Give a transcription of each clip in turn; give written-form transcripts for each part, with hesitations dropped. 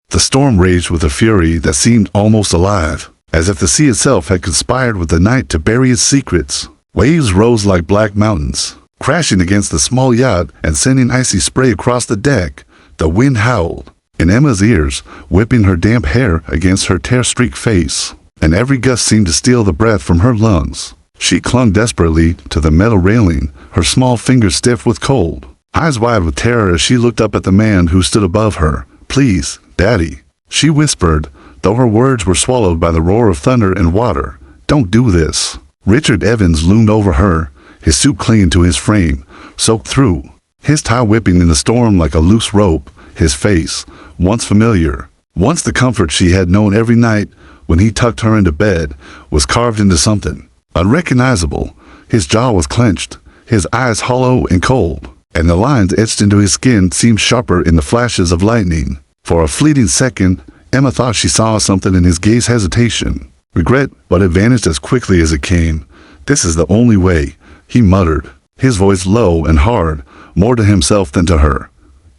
The storm raged with a fury that seemed almost alive, as if the sea itself had conspired with the night to bury its secrets. Waves rose like black mountains, crashing against the small yacht and sending icy spray across the deck. The wind howled in Emma's ears, whipping her damp hair against her tear-streaked face, and every gust seemed to steal the breath from her lungs. She clung desperately to the metal railing, her small fingers stiff with cold, eyes wide with terror as she looked up at the man who stood above her. "Please, Daddy," she whispered, though her words were swallowed by the roar of thunder and water. "Don't do this." Richard Evans loomed over her, his suit clinging to his frame, soaked through, his tie whipping in the storm like a loose rope. His face, once familiar, once the comfort she had known every night when he tucked her into bed, was carved into something unrecognizable. His jaw was clenched, his eyes hollow and cold, and the lines etched into his skin seemed sharper in the flashes of lightning. For a fleeting second, Emma thought she saw something in his gaze: hesitation, regret, but it vanished as quickly as it came. "This is the only way," he muttered, his voice low and hard, more to himself than to her.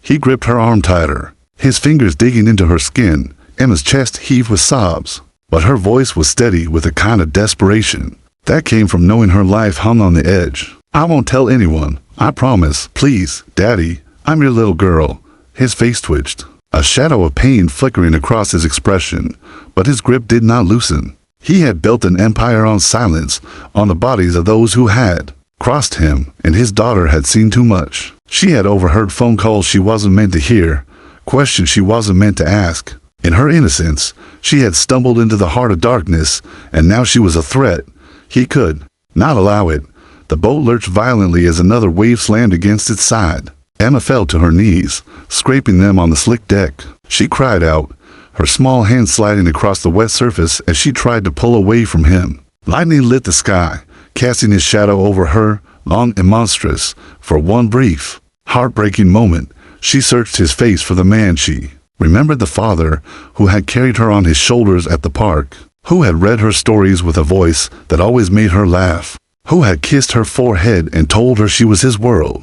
He gripped her arm tighter, his fingers digging into her skin. Emma's chest heaved with sobs, but her voice was steady with a kind of desperation that came from knowing her life hung on the edge. "I won't tell anyone, I promise. Please, Daddy, I'm your little girl." His face twitched, a shadow of pain flickering across his expression, but his grip did not loosen. He had built an empire on silence, on the bodies of those who had crossed him, and his daughter had seen too much. She had overheard phone calls she wasn't meant to hear, questions she wasn't meant to ask. In her innocence, she had stumbled into the heart of darkness, and now she was a threat. He could not allow it. The boat lurched violently as another wave slammed against its side. Emma fell to her knees, scraping them on the slick deck. She cried out, her small hands sliding across the wet surface as she tried to pull away from him. Lightning lit the sky, casting its shadow over her, long and monstrous. For one brief, heartbreaking moment, she searched his face for the man she remembered, the father who had carried her on his shoulders at the park, who had read her stories with a voice that always made her laugh, who had kissed her forehead and told her she was his world.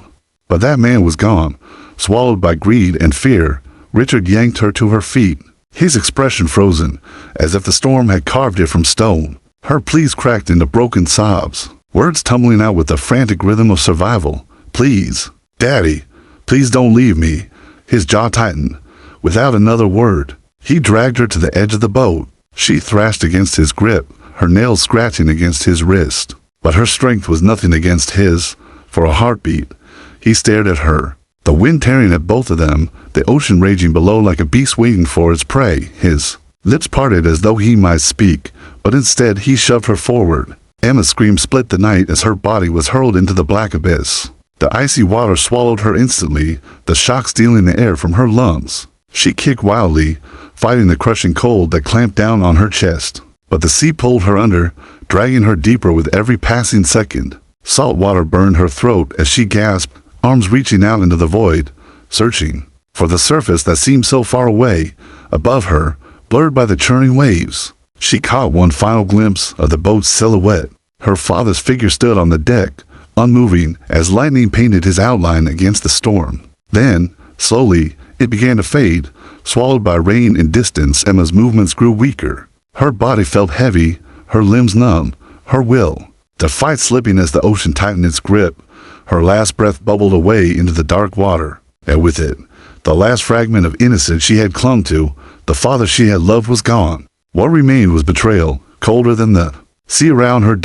But that man was gone, swallowed by greed and fear. Richard yanked her to her feet, his expression frozen, as if the storm had carved it from stone. Her pleas cracked into broken sobs, words tumbling out with the frantic rhythm of survival. "Please, Daddy, please don't leave me." His jaw tightened. Without another word, he dragged her to the edge of the boat. She thrashed against his grip, her nails scratching against his wrist. But her strength was nothing against his. For a heartbeat, he stared at her, the wind tearing at both of them, the ocean raging below like a beast waiting for its prey. His lips parted as though he might speak, but instead he shoved her forward. Emma's scream split the night as her body was hurled into the black abyss. The icy water swallowed her instantly, the shock stealing the air from her lungs. She kicked wildly, fighting the crushing cold that clamped down on her chest. But the sea pulled her under, dragging her deeper with every passing second. Salt water burned her throat as she gasped, arms reaching out into the void, searching for the surface that seemed so far away, above her, blurred by the churning waves. She caught one final glimpse of the boat's silhouette. Her father's figure stood on the deck, unmoving as lightning painted his outline against the storm. Then, slowly, it began to fade, swallowed by rain and distance. Emma's movements grew weaker. Her body felt heavy, her limbs numb, her will to fight slipping as the ocean tightened its grip. Her last breath bubbled away into the dark water, and with it, the last fragment of innocence she had clung to. The father she had loved was gone. What remained was betrayal, colder than the sea around her,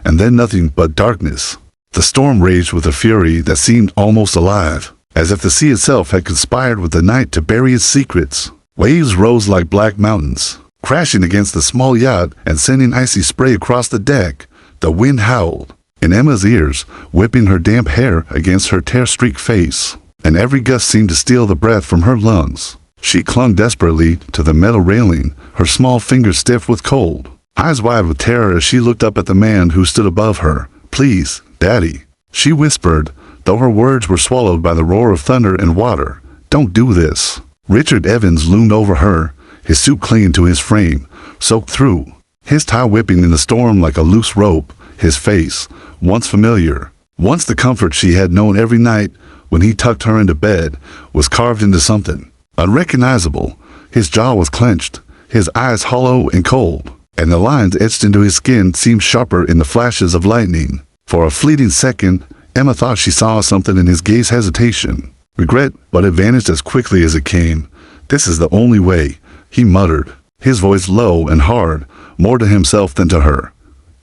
and then nothing but darkness. The storm raged with a fury that seemed almost alive, as if the sea itself had conspired with the night to bury its secrets. Waves rose like black mountains, crashing against the small yacht and sending icy spray across the deck. The wind howled in Emma's ears, whipping her damp hair against her tear-streaked face, and every gust seemed to steal the breath from her lungs. She clung desperately to the metal railing, her small fingers stiff with cold, eyes wide with terror as she looked up at the man who stood above her. "Please, Daddy," she whispered, though her words were swallowed by the roar of thunder and water. "Don't do this." Richard Evans loomed over her, his suit clinging to his frame, soaked through, his tie whipping in the storm like a loose rope. His face, once familiar, once the comfort she had known every night when he tucked her into bed, was carved into something unrecognizable. His jaw was clenched, his eyes hollow and cold, and the lines etched into his skin seemed sharper in the flashes of lightning. For a fleeting second, Emma thought she saw something in his gaze: hesitation, regret, but it vanished as quickly as it came. "This is the only way," he muttered, his voice low and hard, more to himself than to her.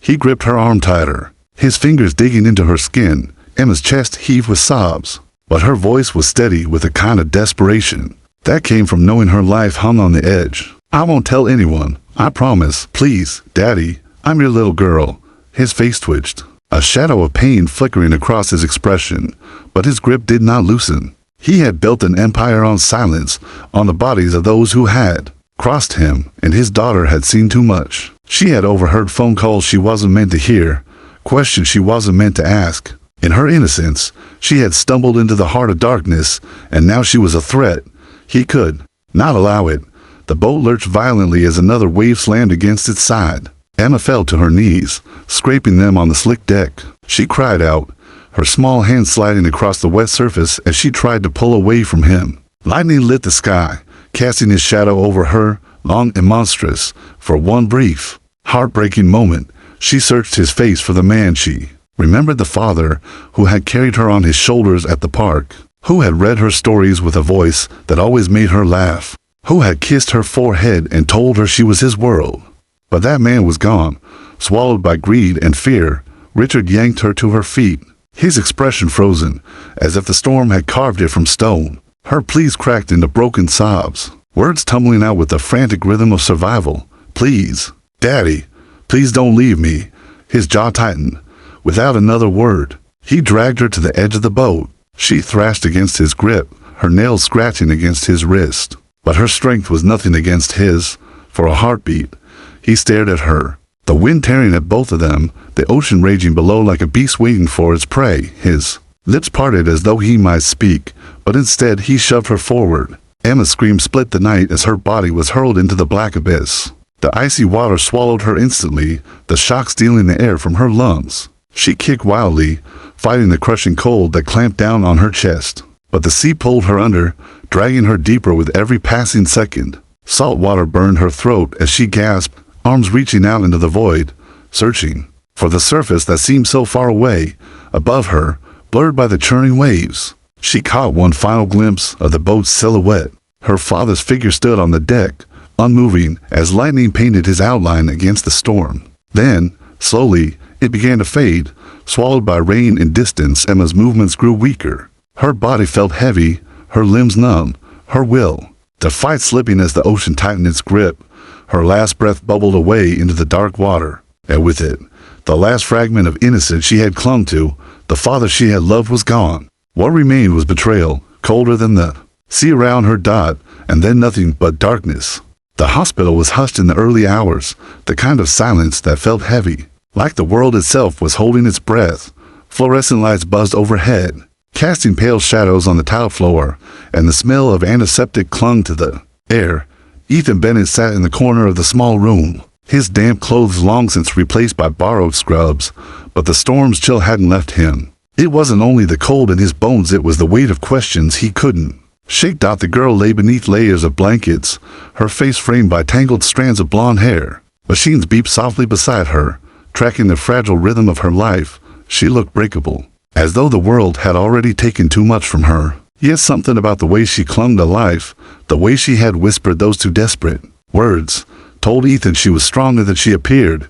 He gripped her arm tighter, his fingers digging into her skin. Emma's chest heaved with sobs, but her voice was steady with a kind of desperation that came from knowing her life hung on the edge. "I won't tell anyone, I promise. Please, Daddy, I'm your little girl." His face twitched, a shadow of pain flickering across his expression, but his grip did not loosen. He had built an empire on silence, on the bodies of those who had crossed him, and his daughter had seen too much. She had overheard phone calls she wasn't meant to hear, questions she wasn't meant to ask. In her innocence, she had stumbled into the heart of darkness, and now she was a threat. He could not allow it. The boat lurched violently as another wave slammed against its side. Emma fell to her knees, scraping them on the slick deck. She cried out, her small hands sliding across the wet surface as she tried to pull away from him. Lightning lit the sky, casting his shadow over her, long and monstrous. For one brief, heartbreaking moment, she searched his face for the man she remembered, the father who had carried her on his shoulders at the park, who had read her stories with a voice that always made her laugh, who had kissed her forehead and told her she was his world. But that man was gone, swallowed by greed and fear. Richard yanked her to her feet, his expression frozen, as if the storm had carved it from stone. Her pleas cracked into broken sobs, words tumbling out with the frantic rhythm of survival. "Please, Daddy, please don't leave me." His jaw tightened. Without another word, he dragged her to the edge of the boat. She thrashed against his grip, her nails scratching against his wrist. But her strength was nothing against his. For a heartbeat, he stared at her, the wind tearing at both of them, the ocean raging below like a beast waiting for its prey. His lips parted as though he might speak, but instead he shoved her forward. Emma's scream split the night as her body was hurled into the black abyss. The icy water swallowed her instantly, the shock stealing the air from her lungs. She kicked wildly, fighting the crushing cold that clamped down on her chest. But the sea pulled her under, dragging her deeper with every passing second. Salt water burned her throat as she gasped, arms reaching out into the void, searching for the surface that seemed so far away, above her, blurred by the churning waves. She caught one final glimpse of the boat's silhouette. Her father's figure stood on the deck, unmoving as lightning painted his outline against the storm. Then, slowly, it began to fade, swallowed by rain and distance. Emma's movements grew weaker. Her body felt heavy, her limbs numb, her will to fight slipping as the ocean tightened its grip. Her last breath bubbled away into the dark water, and with it, the last fragment of innocence she had clung to. The father she had loved was gone. What remained was betrayal, colder than the sea around her dot, and then nothing but darkness. The hospital was hushed in the early hours, the kind of silence that felt heavy, like the world itself was holding its breath. Fluorescent lights buzzed overhead, casting pale shadows on the tile floor, and the smell of antiseptic clung to the air. Ethan Bennett sat in the corner of the small room, his damp clothes long since replaced by borrowed scrubs, but the storm's chill hadn't left him. It wasn't only the cold in his bones, it was the weight of questions he couldn't shake out. The girl lay beneath layers of blankets, her face framed by tangled strands of blonde hair. Machines beeped softly beside her, tracking the fragile rhythm of her life. She looked breakable, as though the world had already taken too much from her. Yet something about the way she clung to life, the way she had whispered those two desperate words, told Ethan she was stronger than she appeared.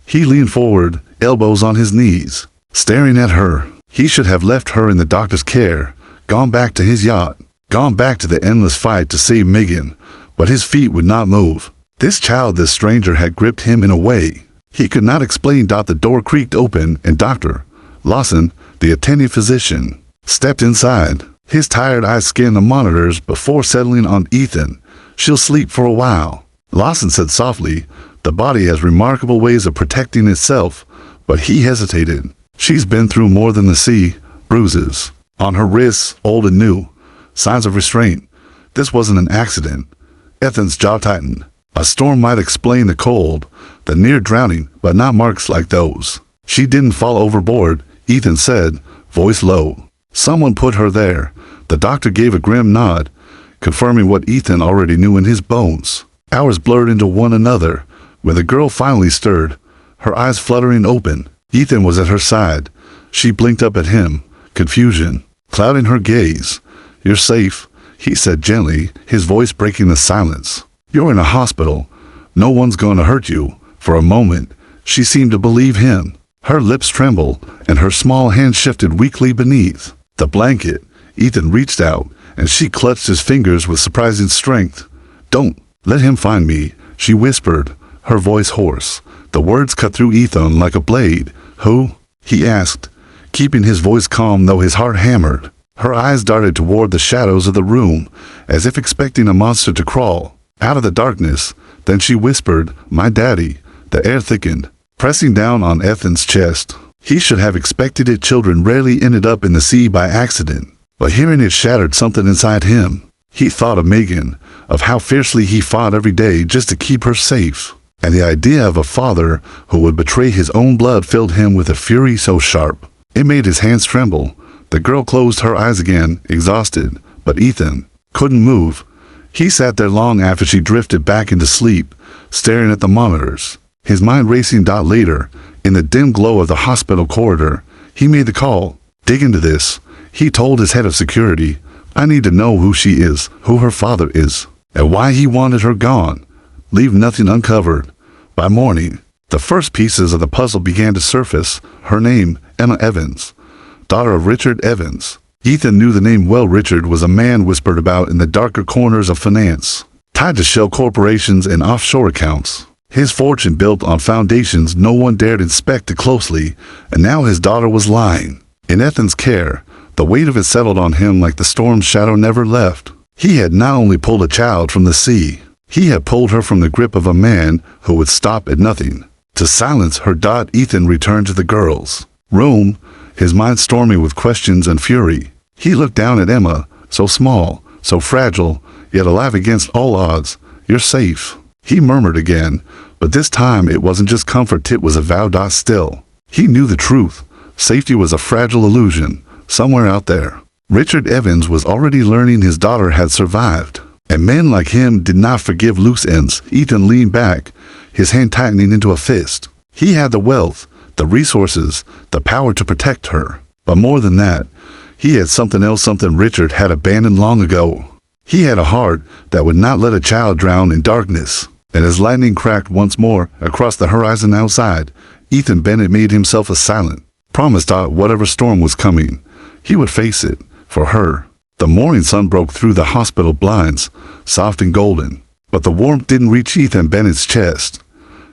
He leaned forward, elbows on his knees, staring at her. He should have left her in the doctor's care, gone back to his yacht, gone back to the endless fight to save Megan, but his feet would not move. This child, this stranger, had gripped him in a way he could not explain. The door creaked open, and Dr. Lawson, the attending physician, stepped inside. His tired eyes scanned the monitors before settling on Ethan. "She'll sleep for a while," Lawson said softly. "The body has remarkable ways of protecting itself." But he hesitated. "She's been through more than the sea." Bruises on her wrists, old and new, signs of restraint. This wasn't an accident. Ethan's jaw tightened. A storm might explain the cold, the near drowning, but not marks like those. "She didn't fall overboard," Ethan said, voice low. "Someone put her there." The doctor gave a grim nod. confirming what Ethan already knew in his bones. Hours blurred into one another. When the girl finally stirred, her eyes fluttering open, Ethan was at her side. She blinked up at him, confusion clouding her gaze. "You're safe," he said gently, his voice breaking the silence. "You're in a hospital. No one's going to hurt you." For a moment, she seemed to believe him. Her lips trembled, and her small hand shifted weakly beneath the blanket. Ethan reached out, and she clutched his fingers with surprising strength. "Don't let him find me," she whispered, her voice hoarse. The words cut through Ethan like a blade. "Who?" he asked, keeping his voice calm though his heart hammered. Her eyes darted toward the shadows of the room, as if expecting a monster to crawl out of the darkness. Then she whispered, "My daddy." The air thickened, pressing down on Ethan's chest. He should have expected it. Children rarely ended up in the sea by accident, but hearing it shattered something inside him. He thought of Megan, of how fiercely he fought every day just to keep her safe. And the idea of a father who would betray his own blood filled him with a fury so sharp it made his hands tremble. The girl closed her eyes again, exhausted, but Ethan couldn't move. He sat there long after she drifted back into sleep, staring at the monitors, his mind racing. Later, in the dim glow of the hospital corridor, he made the call. "Dig into this," he told his head of security. "I need to know who she is, who her father is, and why he wanted her gone. Leave nothing uncovered." By morning, the first pieces of the puzzle began to surface. Her name, Emma Evans, daughter of Richard Evans. Ethan knew the name well. Richard was a man whispered about in the darker corners of finance, tied to shell corporations and offshore accounts. His fortune built on foundations no one dared inspect it closely, and now his daughter was lying in Ethan's care. The weight of it settled on him like the storm's shadow never left. He had not only pulled a child from the sea, he had pulled her from the grip of a man who would stop at nothing to silence her. Ethan returned to the girls' room, his mind stormy with questions and fury. He looked down at Emma, so small, so fragile, yet alive against all odds. "You're safe," he murmured again, but this time it wasn't just comfort, it was a vow. Still, he knew the truth. Safety was a fragile illusion, somewhere out there. Richard Evans was already learning his daughter had survived, and men like him did not forgive loose ends. Ethan leaned back, his hand tightening into a fist. He had the wealth, the resources, the power to protect her. But more than that, he had something else, something Richard had abandoned long ago. He had a heart that would not let a child drown in darkness. And as lightning cracked once more across the horizon outside, Ethan Bennett made himself a silent promise. Whatever storm was coming, he would face it for her. The morning sun broke through the hospital blinds, soft and golden, but the warmth didn't reach Ethan Bennett's chest.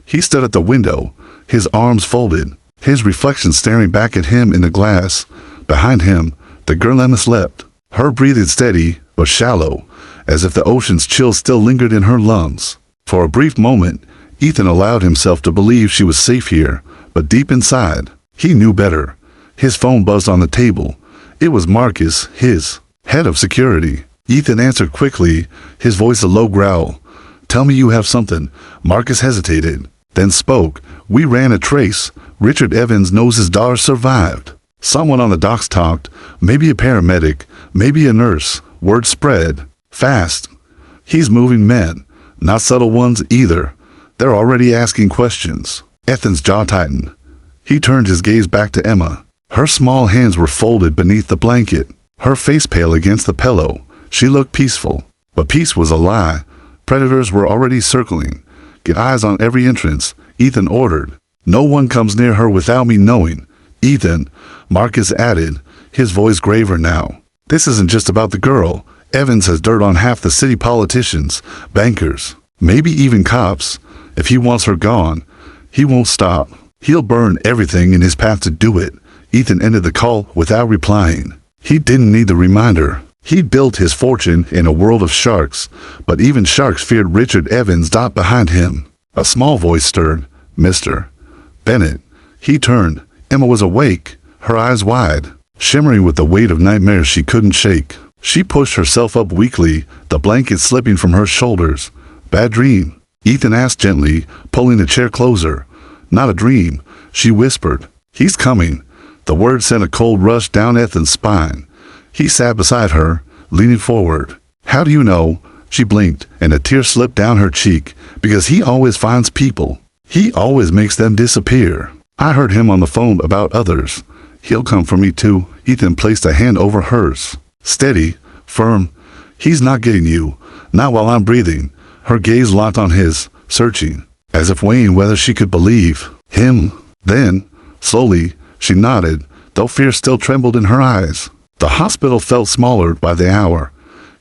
He stood at the window, his arms folded, his reflection staring back at him in the glass. Behind him, the girl Emma slept, her breathing steady but shallow, as if the ocean's chill still lingered in her lungs. For a brief moment, Ethan allowed himself to believe she was safe here, but deep inside, he knew better. His phone buzzed on the table. It was Marcus, his head of security. Ethan answered quickly, his voice a low growl. "Tell me you have something." Marcus hesitated, then spoke. "We ran a trace. Richard Evans knows his daughter survived. Someone on the docks talked, maybe a paramedic, maybe a nurse. Word spread fast. He's moving men, not subtle ones either. They're already asking questions." Ethan's jaw tightened. He turned his gaze back to Emma. Her small hands were folded beneath the blanket, her face pale against the pillow. She looked peaceful, but peace was a lie. Predators were already circling. "Get eyes on every entrance," Ethan ordered. "No one comes near her without me knowing." "Ethan," Marcus added, his voice graver now. "This isn't just about the girl. Evans has dirt on half the city, politicians, bankers, maybe even cops. If he wants her gone, he won't stop. He'll burn everything in his path to do it." Ethan ended the call without replying. He didn't need the reminder. He'd built his fortune in a world of sharks, but even sharks feared Richard Evans. Behind him, a small voice stirred. "Mr. Bennett." He turned. Emma was awake, her eyes wide, shimmering with the weight of nightmares she couldn't shake. She pushed herself up weakly, the blanket slipping from her shoulders. "Bad dream?" Ethan asked gently, pulling the chair closer. "Not a dream," she whispered. "He's coming." The word sent a cold rush down Ethan's spine. He sat beside her, leaning forward, How do you know? She blinked, and a tear slipped down her cheek. Because he always finds people. He always makes them disappear. I heard him on the phone about others. He'll come for me too. Ethan placed a hand over hers. Steady, firm. He's not getting you. Not while I'm breathing. Her gaze locked on his, searching, as if weighing whether she could believe him. Then, slowly, she nodded, though fear still trembled in her eyes. The hospital felt smaller by the hour.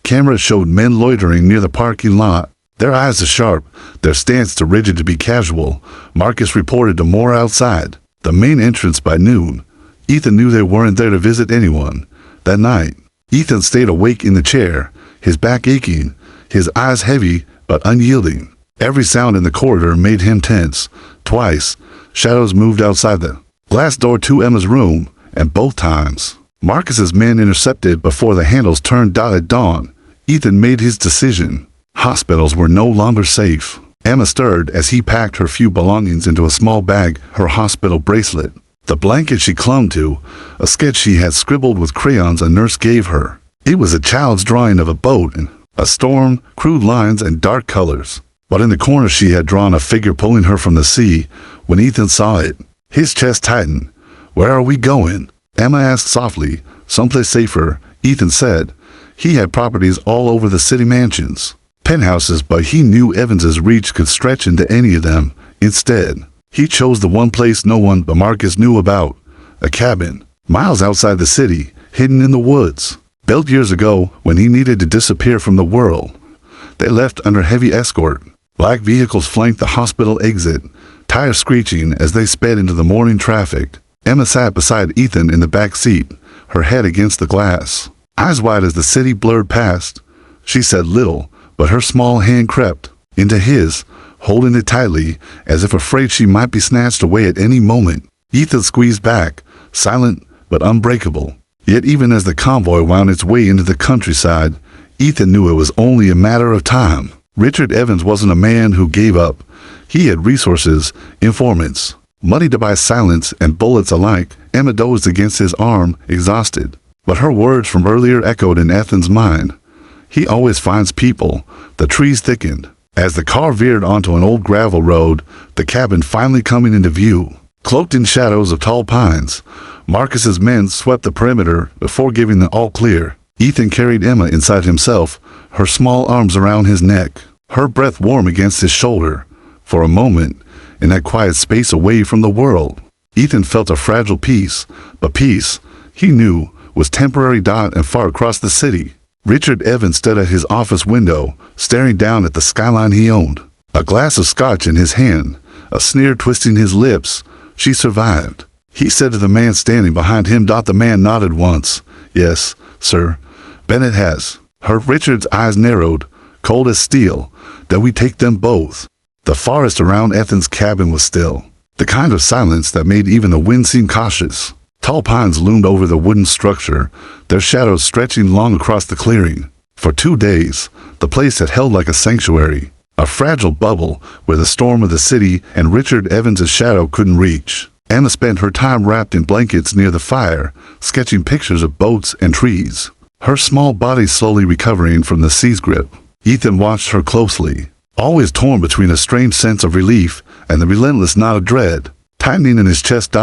Cameras showed men loitering near the parking lot. Their eyes are sharp, their stance too rigid to be casual. Marcus reported to more outside, the main entrance by noon. Ethan knew they weren't there to visit anyone. That night, Ethan stayed awake in the chair, his back aching, his eyes heavy but unyielding. Every sound in the corridor made him tense. Twice, shadows moved outside the glass door to Emma's room, and both times, Marcus's men intercepted before the handles turned at dawn. Ethan made his decision. Hospitals were no longer safe. Emma stirred as he packed her few belongings into a small bag, her hospital bracelet, the blanket she clung to, a sketch she had scribbled with crayons a nurse gave her. It was a child's drawing of a boat, and a storm, crude lines, and dark colors. But in the corner she had drawn a figure pulling her from the sea. When Ethan saw it, his chest tightened. "Where are we going?" Emma asked softly. "Someplace safer," Ethan said. He had properties all over the city mansions, penthouses, but he knew Evans's reach could stretch into any of them. Instead, he chose the one place no one but Marcus knew about, a cabin, miles outside the city, hidden in the woods. Built years ago when he needed to disappear from the world. They left under heavy escort. Black vehicles flanked the hospital exit, tires screeching as they sped into the morning traffic. Emma sat beside Ethan in the back seat, her head against the glass. Eyes wide as the city blurred past. She said little, but her small hand crept into his, holding it tightly, as if afraid she might be snatched away at any moment. Ethan squeezed back, silent but unbreakable. Yet even as the convoy wound its way into the countryside, Ethan knew it was only a matter of time. Richard Evans wasn't a man who gave up. He had resources, informants, money to buy silence and bullets alike. Emma dozed against his arm, exhausted. But her words from earlier echoed in Ethan's mind. He always finds people. The trees thickened. As the car veered onto an old gravel road, the cabin finally coming into view. Cloaked in shadows of tall pines, Marcus's men swept the perimeter before giving the all clear. Ethan carried Emma inside himself, her small arms around his neck, her breath warm against his shoulder. For a moment, in that quiet space away from the world, Ethan felt a fragile peace, but peace, he knew, was temporary. And far across the city, Richard Evans stood at his office window, staring down at the skyline he owned, a glass of scotch in his hand, a sneer twisting his lips. "She survived," he said to the man standing behind him. The man nodded once. "Yes, sir, Bennett has." Richard's eyes narrowed, cold as steel. "That we take them both." The forest around Ethan's cabin was still, the kind of silence that made even the wind seem cautious. Tall pines loomed over the wooden structure, their shadows stretching long across the clearing. For 2 days, the place had held like a sanctuary, a fragile bubble where the storm of the city and Richard Evans's shadow couldn't reach. Emma spent her time wrapped in blankets near the fire, sketching pictures of boats and trees, her small body slowly recovering from the sea's grip. Ethan watched her closely, always torn between a strange sense of relief and the relentless knot of dread, tightening in his chest.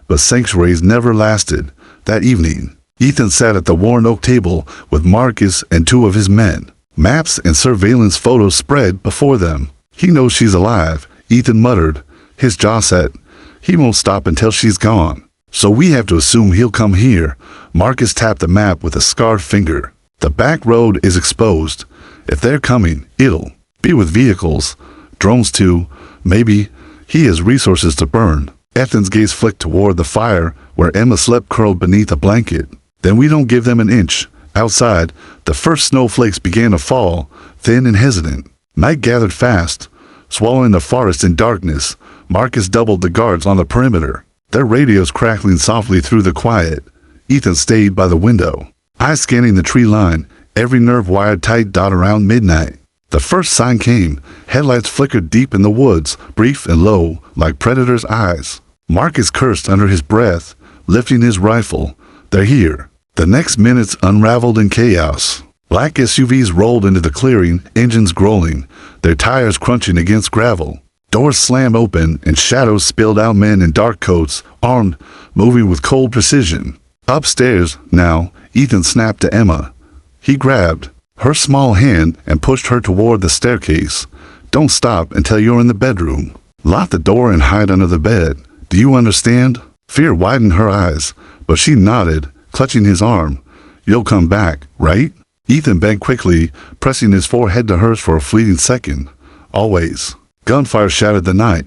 But sanctuaries never lasted. That evening, Ethan sat at the worn oak table with Marcus and 2 of his men. Maps and surveillance photos spread before them. "He knows she's alive," Ethan muttered, his jaw set. "He won't stop until she's gone. So we have to assume he'll come here." Marcus tapped the map with a scarred finger. "The back road is exposed. If they're coming, it'll be with vehicles. Drones too, maybe. He has resources to burn." Ethan's gaze flicked toward the fire where Emma slept curled beneath a blanket. "Then we don't give them an inch." Outside, the first snowflakes began to fall, thin and hesitant. Night gathered fast, swallowing the forest in darkness. Marcus doubled the guards on the perimeter, their radios crackling softly through the quiet. Ethan stayed by the window, eyes scanning the tree line, every nerve wired tight. Around midnight, the first sign came. Headlights flickered deep in the woods, brief and low, like predators' eyes. Marcus cursed under his breath, lifting his rifle. "They're here." The next minutes unraveled in chaos. Black SUVs rolled into the clearing, engines growling, their tires crunching against gravel. Doors slammed open and shadows spilled out, men in dark coats, armed, moving with cold precision. Upstairs, now, Ethan snapped to Emma. He grabbed her small hand and pushed her toward the staircase. Don't stop until you're in the bedroom. Lock the door and hide under the bed. Do you understand? Fear widened her eyes, but she nodded, clutching his arm. You'll come back, right? Ethan bent quickly, pressing his forehead to hers for a fleeting second. Always. Gunfire shattered the night.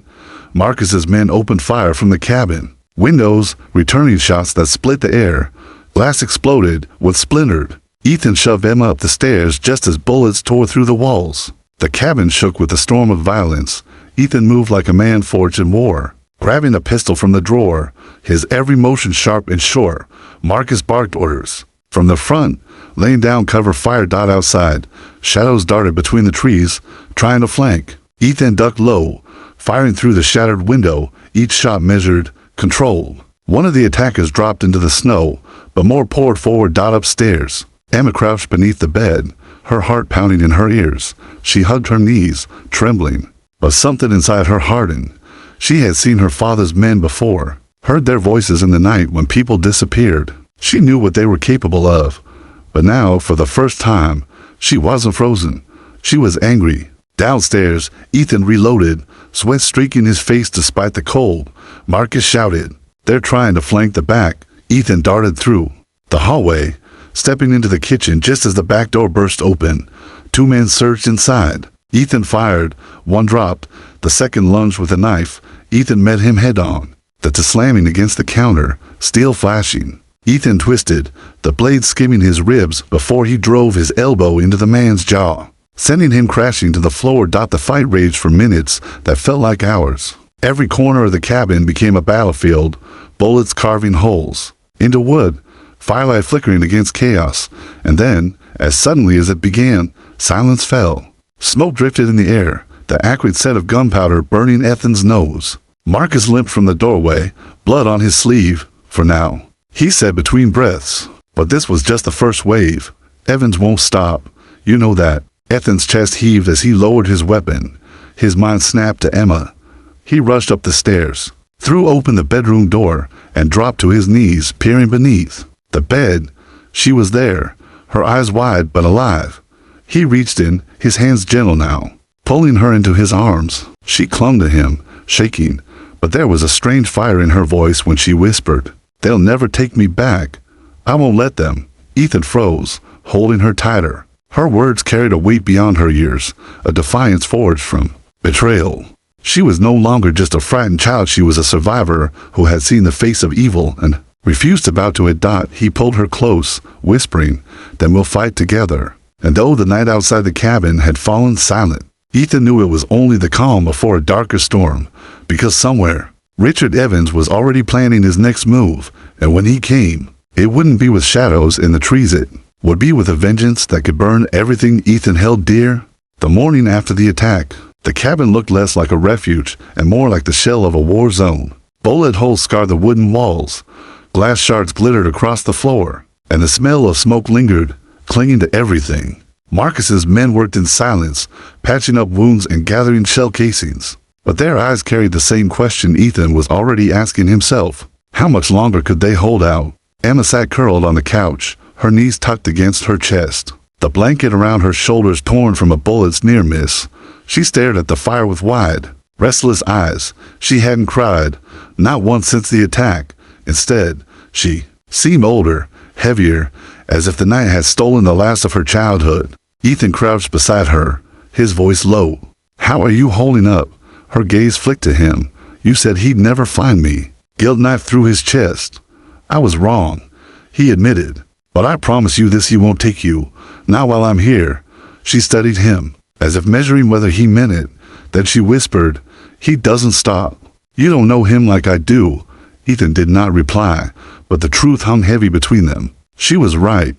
Marcus's men opened fire from the cabin. Windows, returning shots that split the air. Glass exploded, was splintered. Ethan shoved Emma up the stairs just as bullets tore through the walls. The cabin shook with a storm of violence. Ethan moved like a man forged in war. Grabbing a pistol from the drawer, his every motion sharp and short, Marcus barked orders. From the front, laying down cover, fire. Outside, shadows darted between the trees, trying to flank. Ethan ducked low, firing through the shattered window, each shot measured, controlled. One of the attackers dropped into the snow, but more poured forward. Upstairs, Emma crouched beneath the bed, her heart pounding in her ears. She hugged her knees, trembling, but something inside her hardened. She had seen her father's men before, heard their voices in the night when people disappeared. She knew what they were capable of, but now, for the first time, she wasn't frozen. She was angry. Downstairs, Ethan reloaded, sweat streaking his face despite the cold. Marcus shouted, "They're trying to flank the back." Ethan darted through the hallway, stepping into the kitchen just as the back door burst open. Two men surged inside. Ethan fired. One dropped. The second lunged with a knife. Ethan met him head-on. The slamming against the counter, steel flashing. Ethan twisted, the blade skimming his ribs before he drove his elbow into the man's jaw, sending him crashing to the floor. The fight raged for minutes that felt like hours. Every corner of the cabin became a battlefield, bullets carving holes into wood, firelight flickering against chaos. And then, as suddenly as it began, silence fell. Smoke drifted in the air, the acrid scent of gunpowder burning Ethan's nose. Marcus limped from the doorway, blood on his sleeve, for now. He said between breaths, "But this was just the first wave. Evans won't stop. You know that." Ethan's chest heaved as he lowered his weapon. His mind snapped to Emma. He rushed up the stairs, threw open the bedroom door, and dropped to his knees, peering beneath the bed. She was there, her eyes wide but alive. He reached in, his hands gentle now, pulling her into his arms. She clung to him, shaking, but there was a strange fire in her voice when she whispered, "They'll never take me back. I won't let them." Ethan froze, holding her tighter. Her words carried a weight beyond her years, a defiance forged from betrayal. She was no longer just a frightened child. She was a survivor who had seen the face of evil and refused to bow to it. He pulled her close, whispering, "Then we'll fight together." And though the night outside the cabin had fallen silent, Ethan knew it was only the calm before a darker storm, because somewhere, Richard Evans was already planning his next move, and when he came, it wouldn't be with shadows in the trees. It would be with a vengeance that could burn everything Ethan held dear. The morning after the attack, the cabin looked less like a refuge and more like the shell of a war zone. Bullet holes scarred the wooden walls, glass shards glittered across the floor, and the smell of smoke lingered, clinging to everything. Marcus's men worked in silence, patching up wounds and gathering shell casings. But their eyes carried the same question Ethan was already asking himself. How much longer could they hold out? Emma sat curled on the couch, her knees tucked against her chest, the blanket around her shoulders torn from a bullet's near miss. She stared at the fire with wide, restless eyes. She hadn't cried, not once since the attack. Instead, she seemed older, heavier, as if the night had stolen the last of her childhood. Ethan crouched beside her, his voice low. "How are you holding up?" Her gaze flicked to him. "You said he'd never find me." Guilt knifed through his chest. "I was wrong," he admitted. "But I promise you this, he won't take you. Not while I'm here." She studied him, as if measuring whether he meant it. Then she whispered, "He doesn't stop. You don't know him like I do." Ethan did not reply, but the truth hung heavy between them. She was right.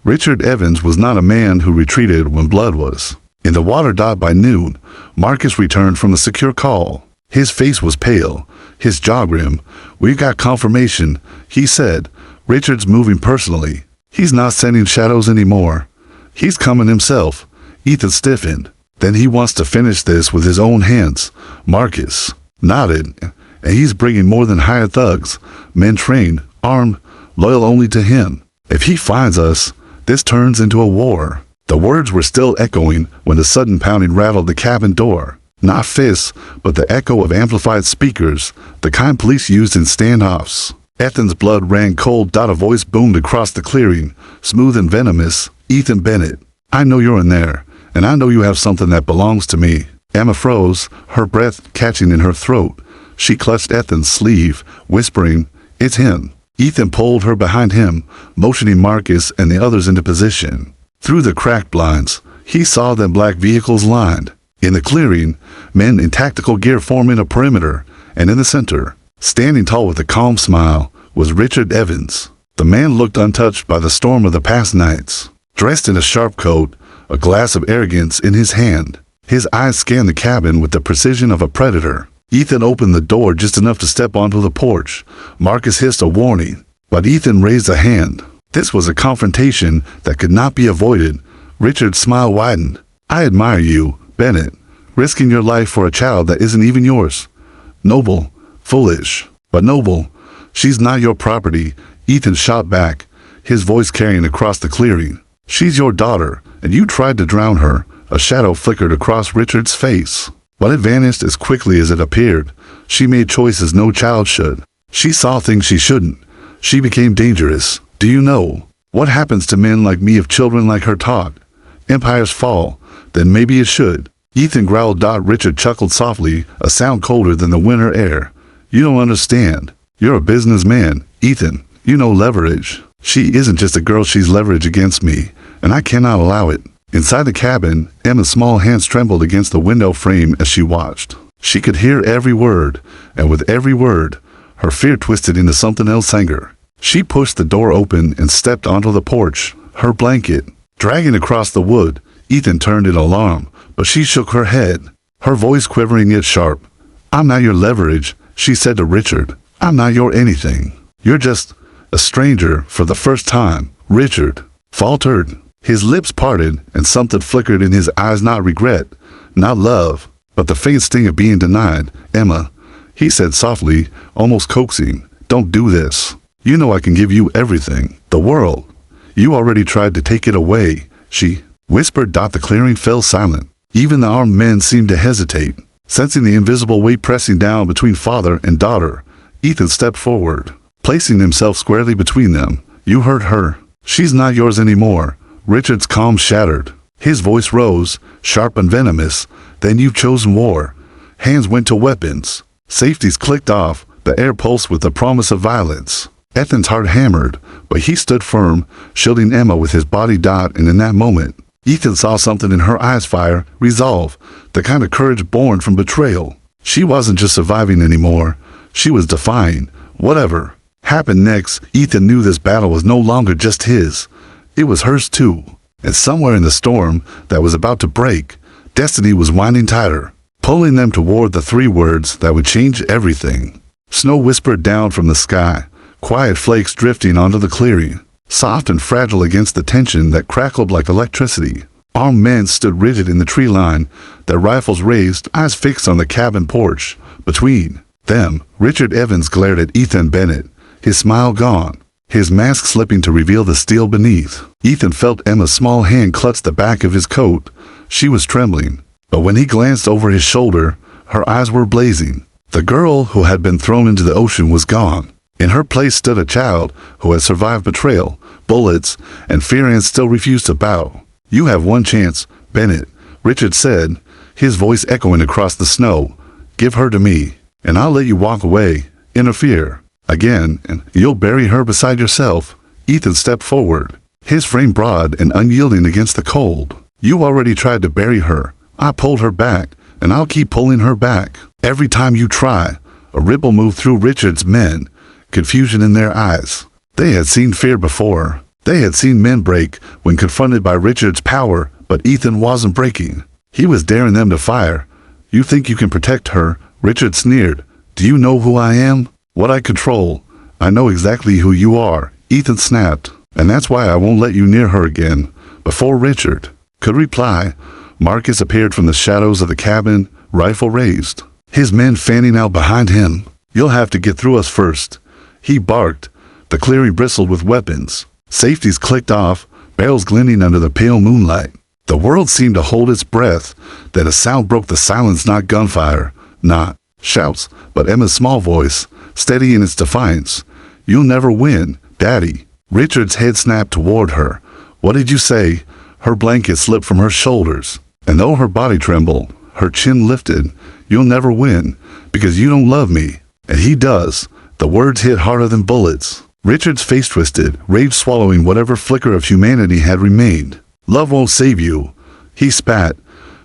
Richard Evans was not a man who retreated when blood was in the water. By noon, Marcus returned from a secure call. His face was pale, his jaw grim. "We got confirmation," he said. "Richard's moving personally. He's not sending shadows anymore." He's coming himself. Ethan stiffened. Then he wants to finish this with his own hands. Marcus nodded. And he's bringing more than hired thugs, men trained, armed, loyal only to him. If he finds us, this turns into a war. The words were still echoing when the sudden pounding rattled the cabin door. Not fists, but the echo of amplified speakers, the kind police used in standoffs. Ethan's blood ran cold. A voice boomed across the clearing, smooth and venomous. Ethan Bennett, I know you're in there, and I know you have something that belongs to me. Emma froze, her breath catching in her throat. She clutched Ethan's sleeve, whispering, "It's him." Ethan pulled her behind him, motioning Marcus and the others into position. Through the cracked blinds, he saw them black vehicles lined. In the clearing, men in tactical gear forming a perimeter, and in the center, standing tall with a calm smile, was Richard Evans. The man looked untouched by the storm of the past nights. Dressed in a sharp coat, a glass of arrogance in his hand, his eyes scanned the cabin with the precision of a predator. Ethan opened the door just enough to step onto the porch. Marcus hissed a warning, but Ethan raised a hand. This was a confrontation that could not be avoided. Richard's smile widened. "I admire you, Bennett, risking your life for a child that isn't even yours. Noble, foolish, but noble. She's not your property," Ethan shot back, his voice carrying across the clearing. "She's your daughter, and you tried to drown her." A shadow flickered across Richard's face, but it vanished as quickly as it appeared. She made choices no child should. She saw things she shouldn't. She became dangerous. Do you know what happens to men like me if children like her talk? Empires fall. Then maybe it should. Ethan growled. Richard chuckled softly, a sound colder than the winter air. "You don't understand. You're a businessman, Ethan. You know leverage. She isn't just a girl, she's leverage against me, and I cannot allow it." Inside the cabin, Emma's small hands trembled against the window frame as she watched. She could hear every word, and with every word, her fear twisted into something else, anger. She pushed the door open and stepped onto the porch, her blanket dragging across the wood. Ethan turned in alarm, but she shook her head, her voice quivering yet sharp. "I'm not your leverage," she said to Richard. "I'm not your anything. You're just a stranger for the first time." Richard faltered. His lips parted and something flickered in his eyes. Not regret, not love, but the faint sting of being denied. "Emma," he said softly, almost coaxing, "don't do this. You know I can give you everything. The world. You already tried to take it away," she whispered. The clearing fell silent. Even the armed men seemed to hesitate, sensing the invisible weight pressing down between father and daughter. Ethan stepped forward, placing himself squarely between them. "You hurt her. She's not yours anymore." Richard's calm shattered. His voice rose, sharp and venomous. "Then you've chosen war." Hands went to weapons. Safeties clicked off, the air pulsed with the promise of violence. Ethan's heart hammered, but he stood firm, shielding Emma with his body. And in that moment, Ethan saw something in her eyes: fire, resolve, the kind of courage born from betrayal. She wasn't just surviving anymore. She was defying. Whatever happened next, Ethan knew this battle was no longer just his. It was hers too. And somewhere in the storm that was about to break, destiny was winding tighter, pulling them toward the three words that would change everything. Snow whispered down from the sky, quiet flakes drifting onto the clearing, soft and fragile against the tension that crackled like electricity. Armed men stood rigid in the tree line, their rifles raised, eyes fixed on the cabin porch. Between them, Richard Evans glared at Ethan Bennett, his smile gone, his mask slipping to reveal the steel beneath. Ethan felt Emma's small hand clutch the back of his coat. She was trembling, but when he glanced over his shoulder, her eyes were blazing. The girl who had been thrown into the ocean was gone. In her place stood a child who had survived betrayal, bullets, and fear and still refused to bow. "You have one chance, Bennett," Richard said, his voice echoing across the snow. "Give her to me, and I'll let you walk away. Interfere again, and you'll bury her beside yourself." Ethan stepped forward, his frame broad and unyielding against the cold. "You already tried to bury her. I pulled her back, and I'll keep pulling her back. Every time you try." A ripple moved through Richard's men, confusion in their eyes. They had seen fear before. They had seen men break when confronted by Richard's power, but Ethan wasn't breaking. He was daring them to fire. "You think you can protect her?" Richard sneered. "Do you know who I am? What I control? I know exactly who you are," Ethan snapped. "And that's why I won't let you near her again." Before Richard could reply, Marcus appeared from the shadows of the cabin, rifle raised. His men fanning out behind him. "You'll have to get through us first," he barked. The clearing bristled with weapons. Safeties clicked off, barrels glinting under the pale moonlight. The world seemed to hold its breath. Then a sound broke the silence, not gunfire, not shouts, but Emma's small voice, steady in its defiance. "You'll never win, Daddy." Richard's head snapped toward her. "What did you say?" Her blanket slipped from her shoulders, and though her body trembled, her chin lifted. "You'll never win, because you don't love me." "And he does." The words hit harder than bullets. Richard's face twisted, rage swallowing whatever flicker of humanity had remained. "Love won't save you," he spat.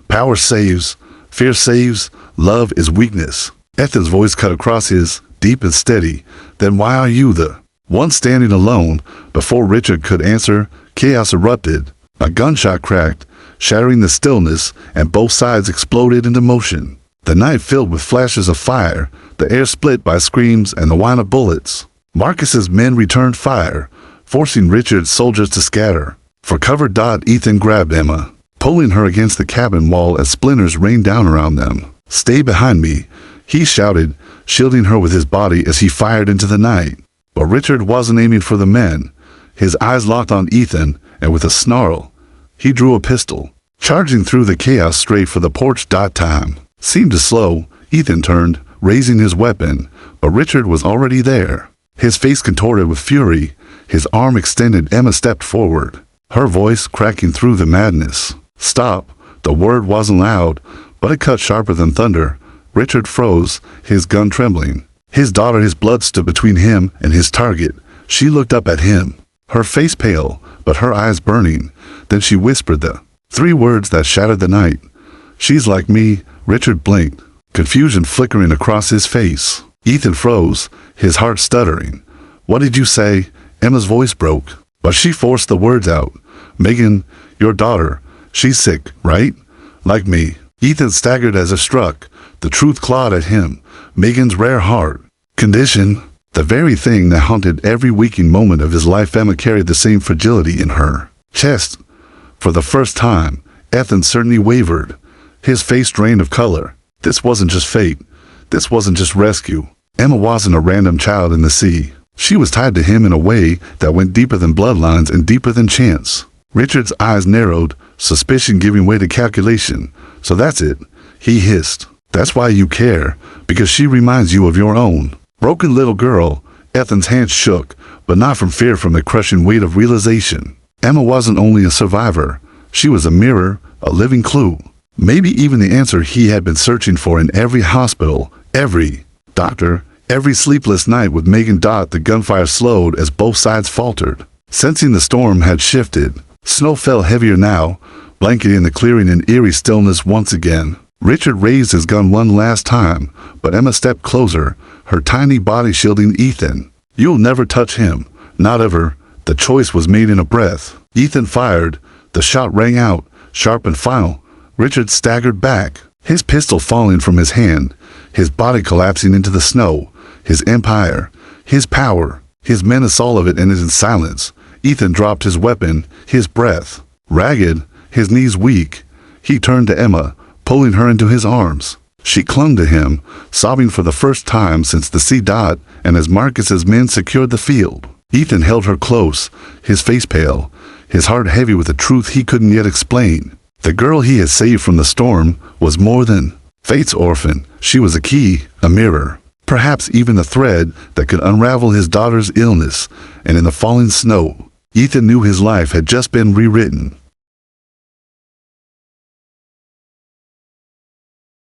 "Power saves. Fear saves. Love is weakness." Ethan's voice cut across his, deep and steady. "Then why are you the one standing alone?" Before Richard could answer, chaos erupted. A gunshot cracked, shattering the stillness, and both sides exploded into motion. The night filled with flashes of fire, the air split by screams and the whine of bullets. Marcus's men returned fire, forcing Richard's soldiers to scatter. For cover, Ethan grabbed Emma, pulling her against the cabin wall as splinters rained down around them. "Stay behind me," he shouted, shielding her with his body as he fired into the night. But Richard wasn't aiming for the men. His eyes locked on Ethan, and with a snarl, he drew a pistol. Charging through the chaos straight for the porch. Time seemed to slow. Ethan turned, raising his weapon, but Richard was already there. His face contorted with fury, his arm extended. Emma stepped forward, her voice cracking through the madness. "Stop." The word wasn't loud, but it cut sharper than thunder. Richard froze, his gun trembling. His daughter, his blood stood between him and his target. She looked up at him, her face pale, but her eyes burning. Then she whispered the three words that shattered the night. "She's like me." Richard blinked, confusion flickering across his face. Ethan froze, his heart stuttering. "What did you say?" Emma's voice broke, but she forced the words out. "Megan, your daughter, she's sick, right? Like me." Ethan staggered as it struck. The truth clawed at him. Megan's rare heart condition, the very thing that haunted every waking moment of his life. Emma carried the same fragility in her chest. For the first time, Ethan certainly wavered, his face drained of color. This wasn't just fate. This wasn't just rescue. Emma wasn't a random child in the sea. She was tied to him in a way that went deeper than bloodlines and deeper than chance. Richard's eyes narrowed, suspicion giving way to calculation. "So that's it," he hissed. "That's why you care, because she reminds you of your own broken little girl." Ethan's hands shook, but not from fear, from the crushing weight of realization. Emma wasn't only a survivor, she was a mirror, a living clue. Maybe even the answer he had been searching for in every hospital, every doctor, every sleepless night with Megan. The gunfire slowed as both sides faltered. Sensing the storm had shifted, snow fell heavier now, blanketing the clearing in eerie stillness once again. Richard raised his gun one last time, but Emma stepped closer, her tiny body shielding Ethan. "You'll never touch him, not ever." The choice was made in a breath. Ethan fired. The shot rang out, sharp and final. Richard staggered back, his pistol falling from his hand, his body collapsing into the snow. His empire, his power, his menace, all of it ended in silence. Ethan dropped his weapon, his breath ragged, his knees weak. He turned to Emma, pulling her into his arms. She clung to him, sobbing for the first time since the sea. And as Marcus's men secured the field, Ethan held her close, his face pale, his heart heavy with a truth he couldn't yet explain. The girl he had saved from the storm was more than fate's orphan. She was a key, a mirror, perhaps even a thread that could unravel his daughter's illness. And in the falling snow, Ethan knew his life had just been rewritten.